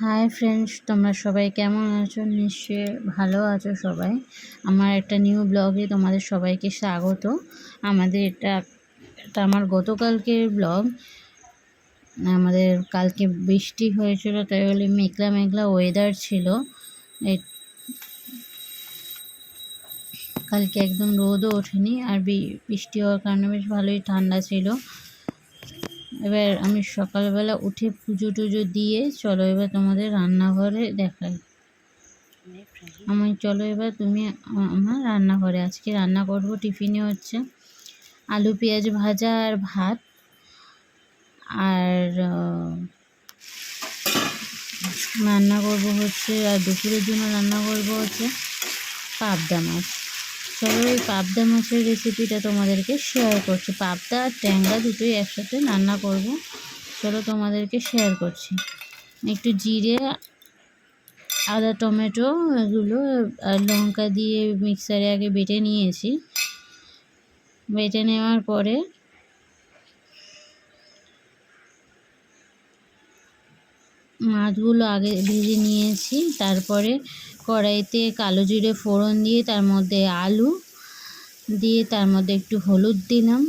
Hi friends, তোমরা সবাই কেমন আছো? নিশ্চয়ই ভালো আছো সবাই। আমার একটা নিউ ব্লগে তোমাদের সবাইকে স্বাগত। এটা আমার গতকালকের ব্লগ। আমাদের কালকে বৃষ্টি হয়েছিল, তাই বলে মেঘলা মেঘলা ওয়েদার ছিল। কালকে একদম রোদও ওঠেনি, আর বৃষ্টি হওয়ার কারণে বেশ ভালোই ঠান্ডা ছিল। এবার আমি সকালবেলা উঠে পুজো টুজো দিয়ে চলো এবার তোমাদের রান্নাঘরে দেখাই। চলো এবার তুমি আমার রান্নাঘরে। আজকে রান্না করব, টিফিনে হচ্ছে আলু পেঁয়াজ ভাজা আর ভাত, আর রান্না করব হচ্ছে, আর দুপুরের জন্য রান্না করব হচ্ছে পাবদা মাছ। চলো এই পাবদা মাছের রেসিপিটা তোমাদেরকে শেয়ার করছি। পাবদা আর ট্যাংরা দুটোই একসাথে রান্না করব। চলো তোমাদেরকে শেয়ার করছি। একটু জিরে, আদা, টমেটো এগুলো আর লঙ্কা দিয়ে মিক্সারে আগে বেটে নিয়েছি। বেটে নেওয়ার পরে মাছগুলো আগে ভেজে নিয়েছি। তারপরে কড়াইতে কালো জিরে ফোড়ন দিয়ে তার মধ্যে আলু দিয়ে তার মধ্যে একটু হলুদ দিলাম,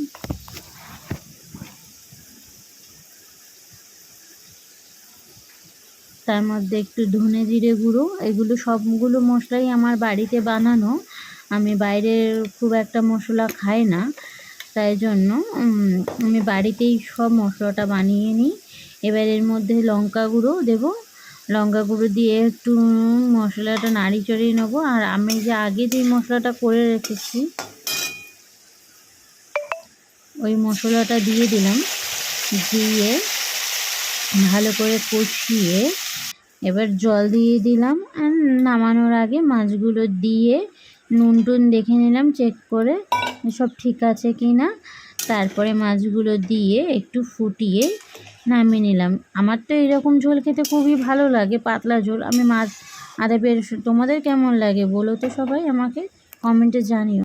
তার মধ্যে একটু ধনে জিরে গুঁড়ো। এগুলো সবগুলো মশলাই আমার বাড়িতে বানানো। আমি বাইরের খুব একটা মশলা খাই না, তাই জন্য আমি বাড়িতেই সব মশলাটা বানিয়ে নিই। এবার এর মধ্যে লঙ্কা গুঁড়ো দেবো। লঙ্কা গুঁড়ো দিয়ে একটু মশলাটা নাড়ি চড়িয়ে নেবো। আর আমি যে আগে যে মশলাটা করে রেখেছি ওই মশলাটা দিয়ে দিলাম। দিয়ে ভালো করে কষিয়ে এবার জল দিয়ে দিলাম। আর নামানোর আগে মাছগুলো দিয়ে নুন টুন দেখে নিলাম, চেক করে সব ঠিক আছে কি না। তারপরে মাছগুলো দিয়ে একটু ফুটিয়ে নামিয়ে নিলাম। আমার তো এরকম ঝোল খেতে খুবই ভালো লাগে, পাতলা ঝোল। আমি মাছ আরে বেশ, তোমাদের কেমন লাগে বলো তো সবাই, আমাকে কমেন্টে জানিও।